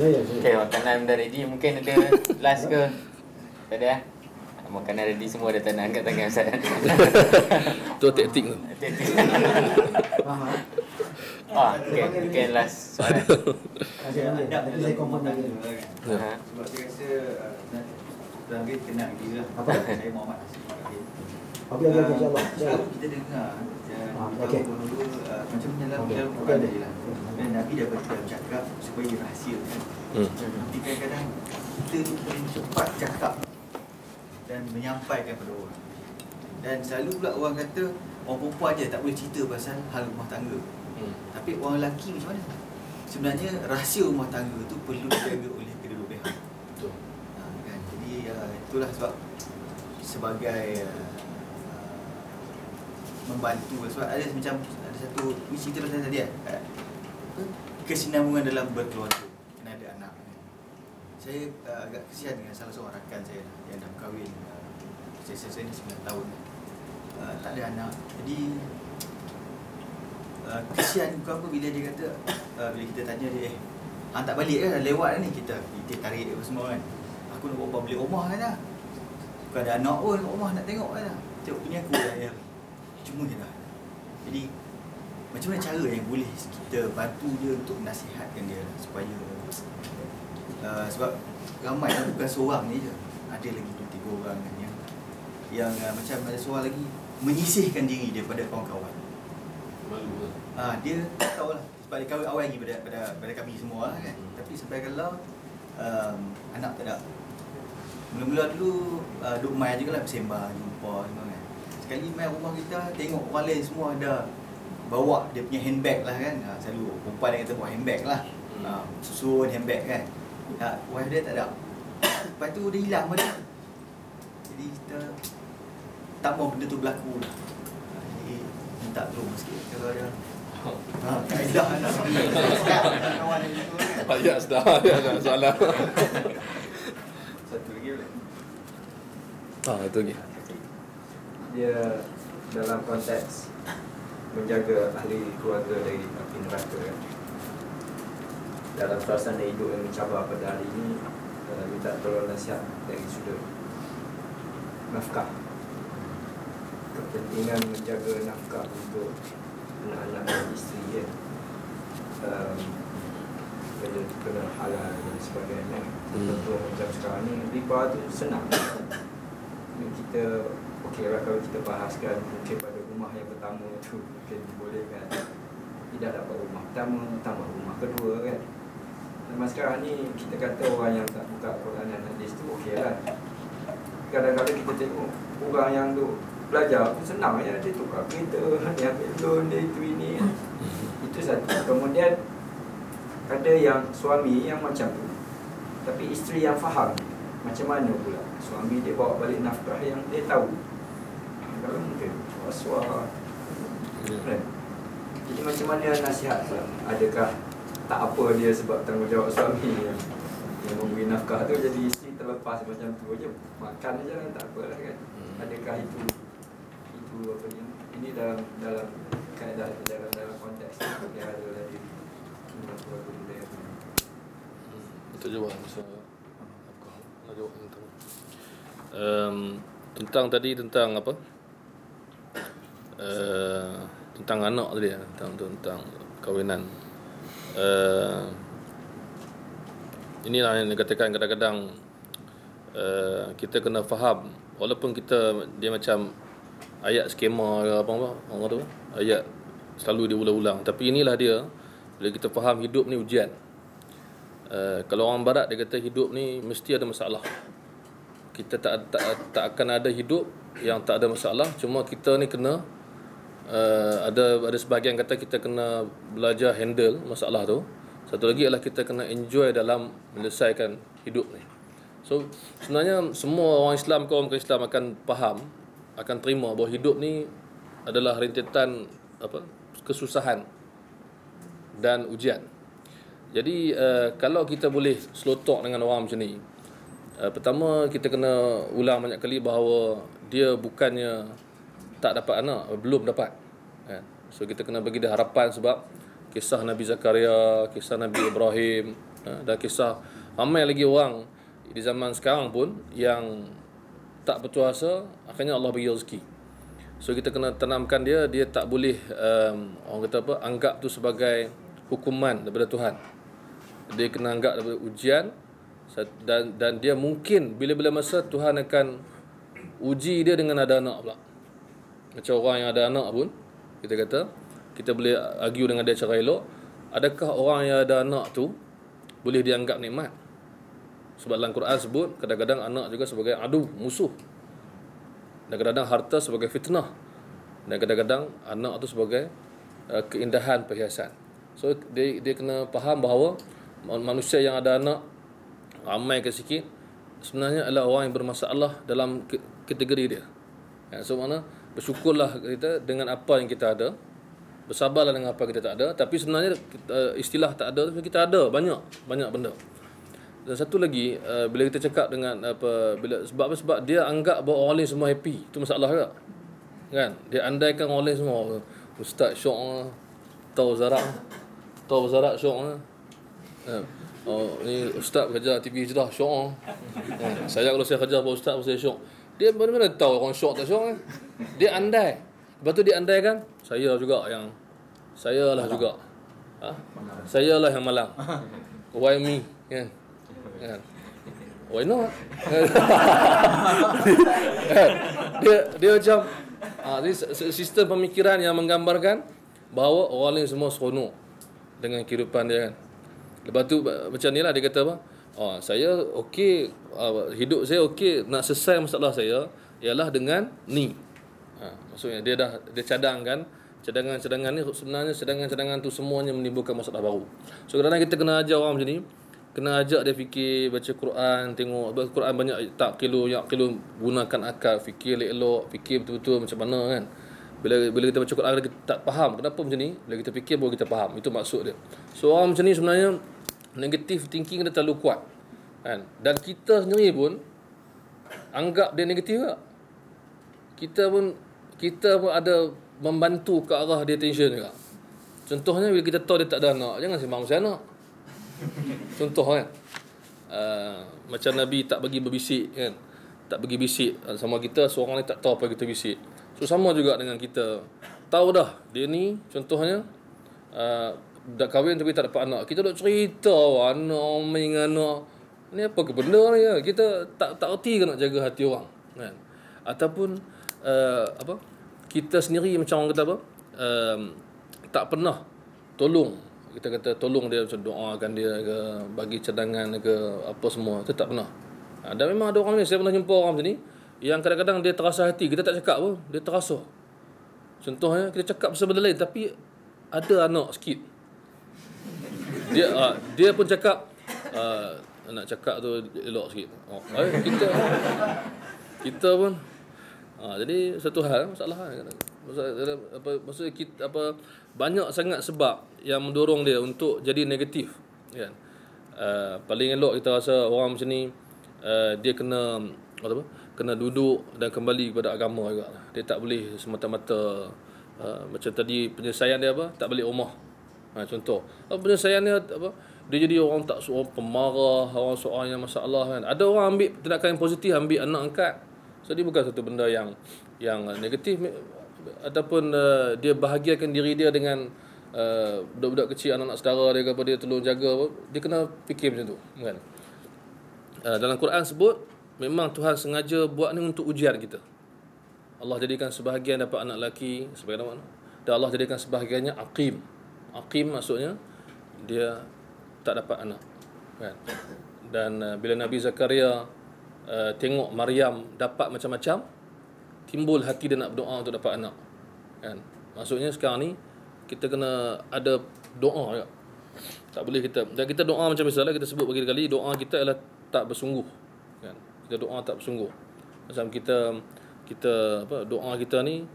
Okay, makanan dah ready. Mungkin ada last ke? Tak ada? Makanan ready semua dah tak nak angkat tangan Ustaz. Tu taktik tu. Okay, mungkin last soalan. Tapi saya confirm lagi. Sebab saya rasa Zahid kenal dia lah. Saya Muhammad Hasif. Okey, insyaAllah. Selalu kita dengar dulu macam dalam Quran tadi lah. Dan Nabi dah bercakap supaya dirahsiakan. Tapi kadang-kadang kita tu paling cepat cakap dan menyampaikan kepada orang. Dan selalu pula orang kata orang perempuan je tak boleh cerita pasal hal rumah tangga. Tapi orang lelaki macam mana? Sebenarnya rahsia rumah tangga tu perlu dijaga oleh kedua pihak. Betul. Kan? Jadi itulah sebab sebagai membantu, sebab ada macam ada satu cerita pasal tadi kesinambungan dalam berkeluarga, kena ada anak. Saya agak kesian dengan salah seorang rakan saya yang dah kahwin, saya ni 9 tahun, tak ada anak. Jadi kesian bukan apa bila dia kata, bila kita tanya dia, hang tak balik kan, lewat dah ni, kita tarik dia semua kan, aku nak bawa beli rumah kan dah, bukan ada anak pun, rumah nak tengok kan dah, tengok punya aku dah ya. Cuma je dah. Jadi macam mana cara yang boleh kita bantu dia untuk nasihatkan dia supaya sebab ramai lah, bukan seorang ni je, ada lagi 2-3 orang kan yang macam ada seorang lagi menyisihkan diri daripada kawan-kawan. Malu dia tak tahulah sebab dia kahwin awal lagi pada kami semua lah kan. Tapi sampai kalau anak tak ada, mula-mula dulu duk main je lah, bersembah, jumpa semua kan. Sekali main rumah kita, tengok orang lain semua ada bawa dia punya handbag lah kan. Selalu perempuan dia kata bawa handbag lah, susun handbag kan. Wife dia tak ada. Lepas tu dia hilang pada. Jadi kita tak mahu benda tu berlaku lah. Jadi minta tolong sikit kalau ada kaedah nak kawan yang itu kan. Ya, sudah ada soalan. Satu lagi boleh? Itu lagi. Dia dalam konteks menjaga ahli keluarga dari api neraka kan? Dalam suasana hidup yang mencabar pada hari ini, minta tolong nasihat dari sudut nafkah, kepentingan menjaga nafkah untuk anak-anak dan isteri benda tu kena halal dan sebagainya. Contoh macam sekarang ni riba tu senang, kita okey lah kalau kita bahaskan mungkin pada rumah yang pertama tu mungkin dibolehkan, tidak dapat rumah pertama, tambah rumah kedua kan. Zaman sekarang ni kita kata orang yang tak buka Quran dan hadis tu okey lah. Kadang-kadang kita tengok orang yang tu belajar tu senang ya, dia tukar kereta, dia ambil loan, dia itu ini kan. Itu satu. Kemudian ada yang suami yang macam tu, tapi isteri yang faham macam mana pula suami dia bawa balik nafkah yang dia tahu. Kalau mungkin was-was kan? Jadi macam mana nasihat pula? Adakah tak apa dia sebab tanggungjawab suami yang memberi nafkah tu, jadi isteri terlepas macam tu je, makan je lah, tak apalah kan? Adakah itu apa ini dalam kaedah dalam konteks yang ada tadi? Untuk jawab tentang tadi tentang apa? Tentang anak tadi tentang kahwinan. Inilah yang dikatakan kadang-kadang kita kena faham, walaupun dia macam ayat skema ke apa orang tu, ayat selalu diulang-ulang, tapi inilah dia bila kita faham hidup ni ujian. Kalau orang barat dia kata hidup ni mesti ada masalah. Kita tak akan ada hidup yang tak ada masalah, cuma kita ni kena ada sebahagian kata kita kena belajar handle masalah tu. Satu lagi adalah kita kena enjoy dalam menyelesaikan hidup ni. So sebenarnya semua orang Islam, kaum Islam akan faham, akan terima bahawa hidup ni adalah rentetan kesusahan dan ujian. Jadi kalau kita boleh slow talk dengan orang macam ni, pertama kita kena ulang banyak kali bahawa dia bukannya tak dapat anak, belum dapat kan? So kita kena bagi dia harapan, sebab kisah Nabi Zakaria, kisah Nabi Ibrahim, Dan kisah ramai lagi orang di zaman sekarang pun yang tak berpuasa, akhirnya Allah bagi rezeki. So kita kena tanamkan dia tak boleh orang kata apa, anggap tu sebagai hukuman daripada Tuhan. Dia kena anggap daripada ujian, dan dia mungkin bila-bila masa Tuhan akan uji dia dengan ada anak pula. Macam orang yang ada anak pun, kita kata kita boleh argue dengan dia cara elok, adakah orang yang ada anak tu boleh dianggap nikmat? Sebab dalam Quran sebut kadang-kadang anak juga sebagai adu, musuh. Dan kadang-kadang harta sebagai fitnah. Dan kadang-kadang anak tu sebagai keindahan, perhiasan. So dia kena faham bahawa manusia yang ada anak, ramai ke sikit, sebenarnya adalah orang yang bermasalah dalam kategori dia. So mana bersyukurlah kita dengan apa yang kita ada, bersabarlah dengan apa kita tak ada. Tapi sebenarnya istilah tak ada, kita ada banyak benda. Dan satu lagi, bila kita cakap dengan sebab dia anggap bahawa orang lain semua happy, itu masalah juga. Kan? Dia andaikan orang lain semua, ustaz syok lah, tahu zarak syok lah. Oh, ni ustaz kerja TV je dah syok lah. Saya kalau saya kerja buat ustaz, saya syok. Dia mana-mana tahu orang syok tak syok kan? Dia andai. Lepas tu dia andaikan, saya lah juga. Saya lah yang malang. Why me? Kan? Why not? dia macam sistem pemikiran yang menggambarkan bahawa orang lain semua seronok dengan kehidupan dia kan. Lepas tu macam ni lah dia kata apa? Saya okey, hidup saya okey, nak selesai masalah saya ialah dengan ni. Maksudnya dia cadangkan cadangan ni, sebenarnya cadangan tu semuanya menimbulkan masalah baru. So kadang-kadang kita kena ajar orang macam ni, kena ajak dia fikir, baca Quran, tengok Quran banyak tak kilo gunakan akal, fikir elok, fikir betul-betul macam mana kan. Bila kita baca Quran kita tak faham kenapa macam ni, bila kita fikir baru kita faham, itu maksud dia. So orang macam ni sebenarnya negative thinking dia terlalu kuat kan. Dan kita sendiri pun anggap dia negatif tak. Kita pun ada membantu ke arah dia tension juga. Contohnya bila kita tahu dia tak ada anak, jangan sembang pasal anak. Contoh kan, macam Nabi tak bagi berbisik kan, tak bagi bisik sama kita, seorang ni tak tahu apa kita bisik. So sama juga dengan kita, tahu dah dia ni contohnya dah kahwin tapi tak dapat anak, kita duk cerita anak main anak ni apa ke benda ni ya? Kita tak erti ke nak jaga hati orang kan. Ataupun kita sendiri macam orang kata apa, tak pernah tolong, kita kata tolong dia macam doakan dia ke, bagi cadangan ke apa semua, itu tak pernah. Dan memang ada orang ni, saya pernah jumpa orang macam ni yang kadang-kadang dia terasa hati, kita tak cakap pun dia terasa. Contohnya kita cakap pasal benda lain tapi ada anak sikit, dia pun cakap nak cakap tu elok sikit. Kita pun jadi satu hal masalah kan. Maksud kita banyak sangat sebab yang mendorong dia untuk jadi negatif kan. Paling elok kita rasa orang macam ni dia kena duduk dan kembali kepada agama juga. Dia tak boleh semata-mata macam tadi penyelesaian dia tak balik rumah. Contoh penyelesaian dia dia jadi orang tak seorang pemarah, orang yang masalah kan. Ada orang ambil tindakan yang positif, ambil anak angkat. So dia bukan satu benda yang negatif, ataupun dia bahagiakan diri dia dengan budak-budak kecil, anak-anak saudara dia, apa dia tolong jaga, dia kena fikir macam tu kan. Dalam Quran sebut memang Tuhan sengaja buat ni untuk ujian kita. Allah jadikan sebahagian dapat anak lelaki, sebahagian mana, dan Allah jadikan sebahagiannya aqim. Aqim maksudnya dia tak dapat anak kan. Dan bila Nabi Zakaria tengok Maryam dapat macam-macam, timbul hati dia nak berdoa untuk dapat anak kan. Maksudnya sekarang ni kita kena ada doa juga. Tak boleh kita doa macam misalnya kita sebut berkali-kali, doa kita ialah tak bersungguh kan. Kita doa tak bersungguh. Macam kita doa kita ni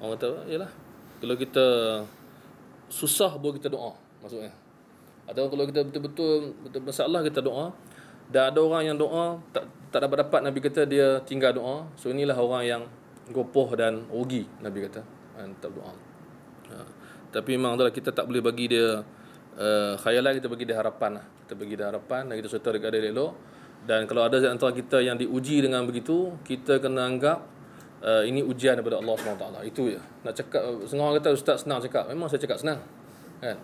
orang kata yalah, kalau kita susah baru kita doa maksudnya. Atau kalau kita betul-betul masalah kita doa, dan ada orang yang doa tak dapat Nabi kata dia tinggal doa. So inilah orang yang gopoh dan rugi, Nabi kata tak doa. Tapi memang adalah kita tak boleh bagi dia khayalan kita bagi dia harapan lah. Kita bagi dia harapan dan kita serta dekat dia elok. Dan kalau ada antara kita yang diuji dengan begitu, kita kena anggap ini ujian daripada Allah SWT. Itu je. Nak cakap, setengah orang kata ustaz senang cakap. Memang saya cakap senang, kan?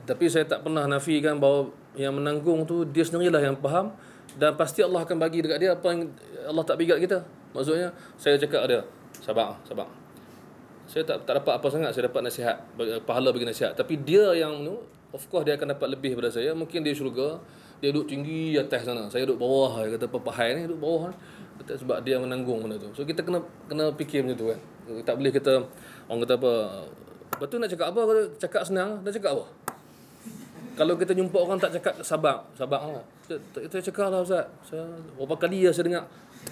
Tapi saya tak pernah nafikan bahawa yang menanggung tu dia sendirilah yang faham, dan pasti Allah akan bagi dekat dia apa yang Allah tak bagi dekat kita. Maksudnya saya cakap dia sabar. Saya tak dapat apa sangat, saya dapat nasihat, pahala bagi nasihat. Tapi dia yang of course dia akan dapat lebih daripada saya. Mungkin dia syurga, dia duduk tinggi atas sana, saya duduk bawah. Dia kata pepahai ni duduk bawah, kata sebab dia menanggung benda tu. So kita kena fikir macam tu, kan. Tak boleh kita orang kata apa, betul nak cakap apa, cakap senang, dah cakap apa. Kalau kita jumpa orang tak cakap sabar lah. Kita cakap lah ustaz. Saya berapa kali saya dengar.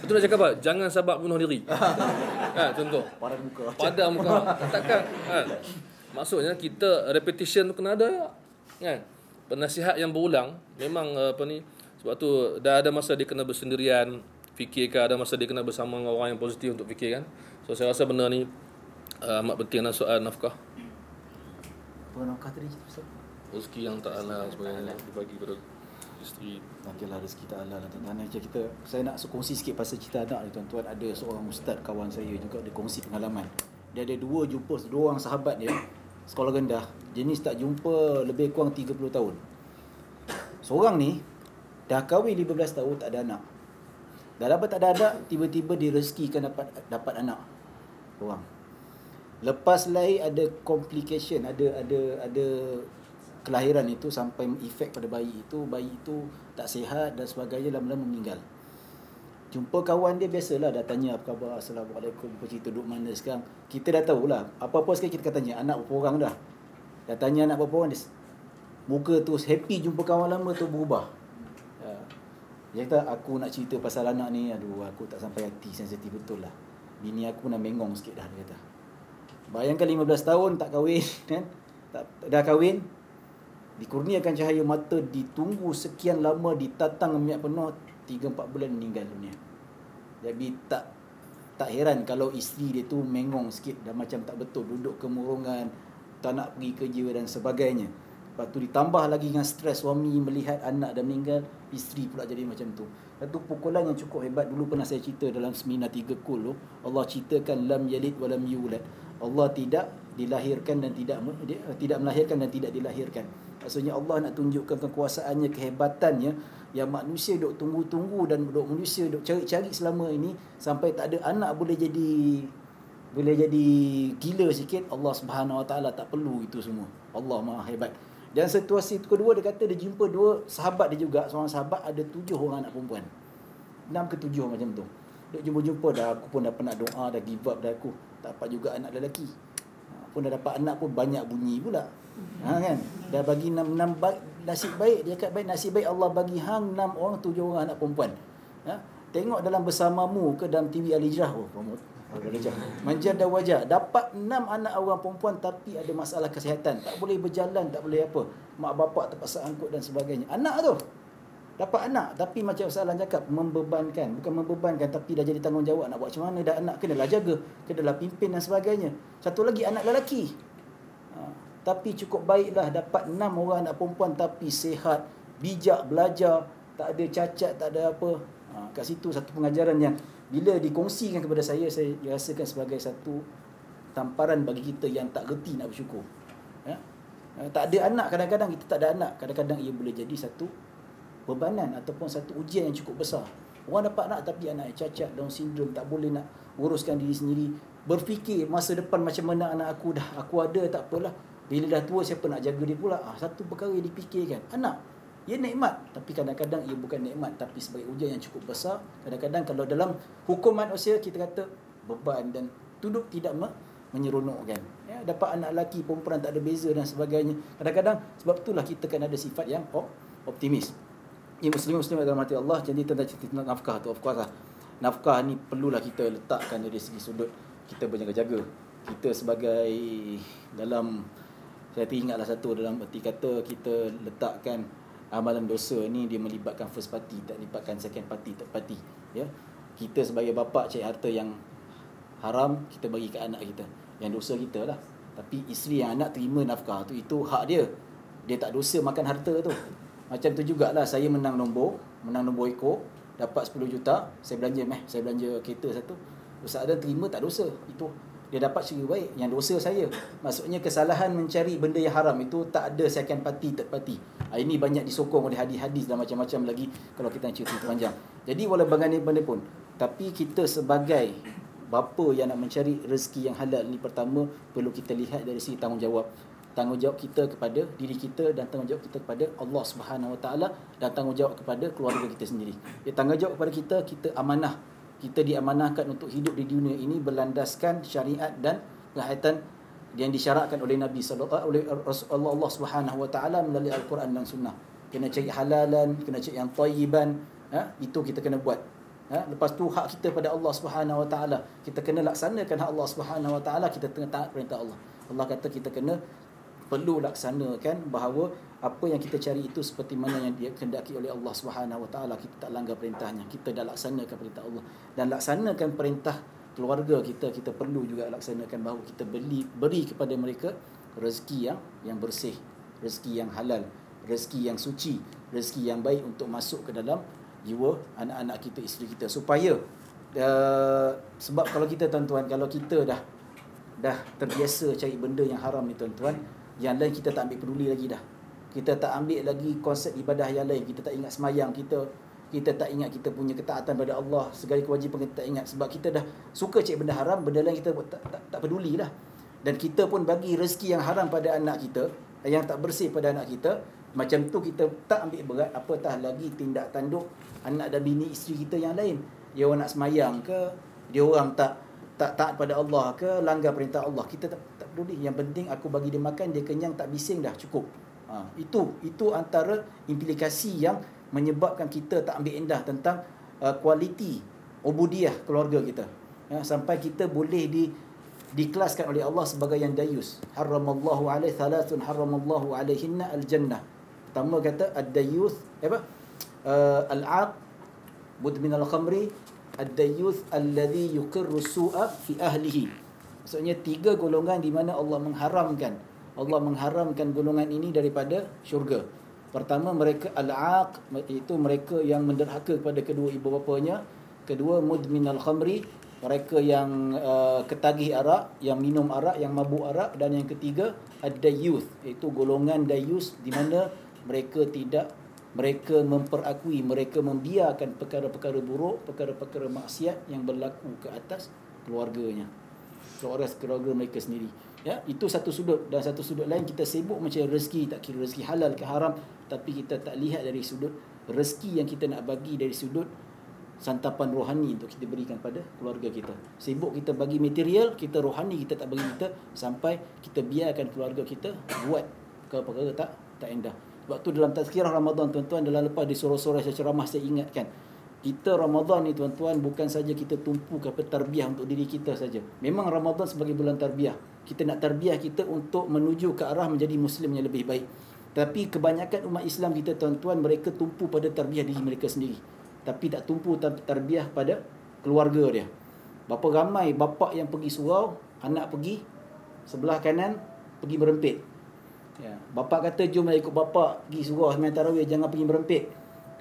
Betul nak cakap apa? Jangan sabar bunuh diri. Contoh. Pada muka. Takkan. Maksudnya kita repetition tu kena ada, kan? Penasihat yang berulang memang sebab tu dah ada masa dia kena bersendirian fikirkan, ada masa dia kena bersama dengan orang yang positif untuk fikirkan. So saya rasa benda ni amat penting dalam soal nafkah. Apa nafkah tadi? Rezeki yang tak halal sebenarnya dibagi pada isteri. Okeylah, rezeki tak halal lah tuan-tuan. Saya nak kongsi sikit pasal cerita anak ni tuan-tuan. Ada seorang ustaz kawan saya juga, dia kongsi pengalaman. Dia ada dua orang sahabat dia sekolah rendah. Dia ni tak jumpa lebih kurang 30 tahun. Seorang ni dah kahwin 15 tahun tak ada anak. Dah dapat tak ada anak, tiba-tiba direzekikan dapat anak. Orang. Lepas lahir ada complication, ada kelahiran itu sampai efek pada bayi itu tak sihat dan sebagainya, lama-lama meninggal. Jumpa kawan dia, biasalah dah tanya apa khabar, assalamualaikum, apa cerita, duduk mana sekarang. Kita dah tahulah, apa-apa sekali kita akan tanya anak berapa orang dah. Dah tanya anak berapa orang, muka tu happy jumpa kawan lama tu berubah. Dia kata, aku nak cerita pasal anak ni, aduh aku tak sampai hati, sensitif betul lah. Bini aku nak mengong sikit dah, dia kata. Bayangkan 15 tahun tak kahwin, kan? Dah kahwin, dikurniakan cahaya mata, ditunggu sekian lama, ditatang minyak penuh, 3-4 bulan meninggal dunia. Jadi tak heran kalau isteri dia tu mengong sikit, dah macam tak betul, duduk kemurungan, tak nak pergi kerja dan sebagainya. Lepas tu ditambah lagi dengan stres suami melihat anak dah meninggal, isteri pula jadi macam tu. Satu pukulan yang cukup hebat, dulu pernah saya cerita dalam seminar 3 kul tu, Allah ceritakan lam yalid wa lam yulad. Allah tidak dilahirkan dan tidak melahirkan dan tidak dilahirkan. Maksudnya Allah nak tunjukkan kekuasaannya, kehebatannya, yang manusia duk tunggu-tunggu dan manusia duk cari-cari selama ini sampai tak ada anak boleh jadi gila sikit. Allah Subhanahu Wa Taala tak perlu itu semua. Allah Maha hebat. Dan situasi kedua, dia kata dia jumpa dua sahabat dia juga. Seorang sahabat ada 7 orang anak perempuan, 6 ke 7 macam tu. Duk jumpa-jumpa dah, aku pun dah pernah doa, dah give up dah aku. Tak dapat juga anak lelaki. Pun dah dapat anak pun banyak bunyi pula. Kan? Dah bagi 6 nasib baik, dia kata baik, nasib baik Allah bagi hang 6 orang, 7 orang anak perempuan. Tengok dalam Bersamamu ke dalam TV Al-Hijrah, Manjada wajah, dapat 6 anak orang perempuan tapi ada masalah kesihatan, tak boleh berjalan, tak boleh apa, mak bapak terpaksa angkut dan sebagainya. Anak tu dapat anak tapi macam Salam cakap, bukan membebankan tapi dah jadi tanggungjawab nak buat macam mana. Dah anak kenalah jaga, kenalah pimpin dan sebagainya. Satu lagi anak lelaki, tapi cukup baiklah, dapat 6 orang anak perempuan tapi sihat, bijak, belajar, tak ada cacat, tak ada apa. Kat situ satu pengajaran yang bila dikongsikan kepada saya rasakan sebagai satu tamparan bagi kita yang tak reti nak bersyukur. Tak ada anak, kadang-kadang kita tak ada anak, kadang-kadang ia boleh jadi satu bebanan ataupun satu ujian yang cukup besar. Orang dapat anak tapi anak cacat, Down syndrome, tak boleh nak uruskan diri sendiri, berfikir masa depan macam mana anak aku, dah aku ada tak apalah, bila dah tua siapa nak jaga dia pula. Satu perkara yang dipikirkan. Anak, ia nikmat, tapi kadang-kadang ia bukan nikmat tapi sebagai ujian yang cukup besar. Kadang-kadang kalau dalam hukum manusia kita kata beban dan duduk tidak menyeronokkan. Dapat anak lelaki, perempuan tak ada beza dan sebagainya. Kadang-kadang sebab itulah kita kan ada sifat yang optimis. Ya, Muslim dalam hati Allah. Jadi tentang cerita nafkah tu, of course lah, nafkah ni perlulah kita letakkan dari segi sudut kita berjaga-jaga. Kita sebagai dalam, saya teringatlah satu dalam erti kata kita letakkan amalan dosa ni dia melibatkan first party, tak melibatkan second party, third party. Ya, kita sebagai bapa cari harta yang haram, kita bagi ke anak kita, yang dosa kita lah. Tapi isteri yang anak terima nafkah tu, itu hak dia. dia tak dosa makan harta tu. Macam tu jugalah saya menang nombor ekor, dapat 10 juta, saya belanja kereta satu. Ustaz Adam terima tak dosa. Itu dia dapat secara baik. Yang dosa saya. Maksudnya kesalahan mencari benda yang haram itu tak ada second party, third party. Ini banyak disokong oleh hadis-hadis dan macam-macam lagi kalau kita nak cerita panjang. Jadi walau bagaimanapun, tapi kita sebagai bapa yang nak mencari rezeki yang halal ni, pertama perlu kita lihat dari segi tanggungjawab kita kepada diri kita dan tanggungjawab kita kepada Allah Subhanahu Wa Taala dan tanggungjawab kepada keluarga kita sendiri. Tanggungjawab kepada kita amanah. Kita diamanahkan untuk hidup di dunia ini berlandaskan syariat dan perhatian yang disyaratkan oleh Nabi sallallahu oleh Allah Subhanahu Wa Taala melalui Al-Quran dan Sunnah. Kena cari halalan, kena cari yang thayyiban, itu kita kena buat. Lepas tu hak kita pada Allah Subhanahu Wa Taala, kita kena laksanakan hak Allah Subhanahu Wa Taala, kita tengah taat perintah Allah. Allah kata kita perlu laksanakan bahawa apa yang kita cari itu seperti mana yang dia kehendaki oleh Allah Subhanahu Wa Taala, kita tak langgar perintahnya, kita dah laksanakan perintah Allah. Dan laksanakan perintah keluarga kita perlu juga laksanakan bahawa kita beri kepada mereka rezeki yang bersih, rezeki yang halal, rezeki yang suci, rezeki yang baik untuk masuk ke dalam jiwa anak-anak kita, isteri kita, supaya sebab kalau kita tuan-tuan, kalau kita dah terbiasa cari benda yang haram ni tuan-tuan, yang lain kita tak ambil peduli lagi dah. Kita tak ambil lagi konsep ibadah yang lain. Kita tak ingat semayang kita tak ingat kita punya ketaatan pada Allah, segala kewajipan kita tak ingat, sebab kita dah suka cari benda haram, benda lain kita tak peduli lah. Dan kita pun bagi rezeki yang haram pada anak kita, yang tak bersih pada anak kita. Macam tu kita tak ambil berat, apatah lagi tindak tanduk anak dan bini isteri kita yang lain. Dia orang nak semayang ke, dia orang tak taat pada Allah ke, langgar perintah Allah, kita tak peduli. Yang penting aku bagi dia makan, dia kenyang, tak bising dah, cukup. Itu antara implikasi yang menyebabkan kita tak ambil endah tentang kualiti ubudiyah keluarga kita. Sampai kita boleh dikelaskan oleh Allah sebagai yang dayus. Haramallahu alaihi thalathun haramallahu alaihinna al-jannah. Pertama kata ad-dayuth al-aq mudmin al-khamri, ad-dayuth alladhi yuqirru su'a fi ahlihi. Maksudnya 3 golongan di mana Allah mengharamkan golongan ini daripada syurga. Pertama, mereka al-aq, iaitu mereka yang menderhaka kepada kedua ibu bapanya. Kedua, mudmin al-khamri, mereka yang ketagih arak, yang minum arak, yang mabuk arak. Dan yang ketiga, ad-dayuth, iaitu golongan dayus, di mana mereka memperakui, mereka membiarkan perkara-perkara buruk, perkara-perkara maksiat yang berlaku ke atas keluarganya, keluarga mereka sendiri. Itu satu sudut. Dan satu sudut lain, kita sibuk mencari rezeki, tak kira rezeki halal ke haram, tapi kita tak lihat dari sudut rezeki yang kita nak bagi dari sudut santapan rohani untuk kita berikan pada keluarga kita. Sibuk kita bagi material, kita rohani kita tak bagi kita, sampai kita biarkan keluarga kita buat perkara-perkara tak endah. Sebab tu dalam tazkirah Ramadan tuan-tuan, dalam lepas di sore-sore saya ceramah, saya ingatkan, kita Ramadan ni tuan-tuan bukan saja kita tumpu kepada tarbiyah untuk diri kita saja. Memang Ramadan sebagai bulan tarbiyah, kita nak tarbiyah kita untuk menuju ke arah menjadi Muslim yang lebih baik. Tapi kebanyakan umat Islam kita tuan-tuan, mereka tumpu pada tarbiyah diri mereka sendiri, tapi tak tumpu tarbiyah pada keluarga dia. Berapa ramai bapa yang pergi surau, anak pergi sebelah kanan, pergi merempit. Bapa kata, jom ikut bapa pergi surau sembahyang tarawih, jangan pergi merempit.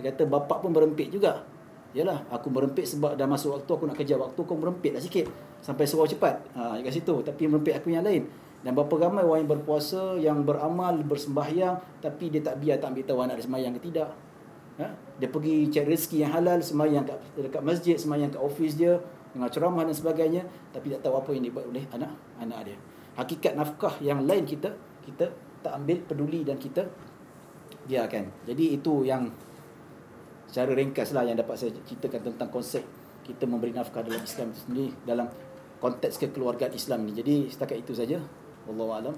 Dia kata bapa pun merempit juga. Yalah, aku merempit sebab dah masuk waktu, aku nak kejar waktu, kau merempit lah sikit sampai surau cepat. Kat situ, tapi merempit aku yang lain. Dan berapa ramai orang yang berpuasa, yang beramal, bersembahyang, tapi dia tak ambil tahu anak dia sembahyang ke tidak. Dia pergi cari rezeki yang halal, sembahyang dekat masjid, sembahyang kat office dia, dengan ceramah dan sebagainya, tapi tak tahu apa yang dibuat oleh anak dia. Hakikat nafkah yang lain kita tak ambil peduli dan kita biarkan. Jadi itu yang secara ringkas lah yang dapat saya ceritakan tentang konsep kita memberi nafkah dalam Islam itu sendiri, dalam konteks kekeluargaan Islam ni. Jadi setakat itu saja. Wallahu a'lam.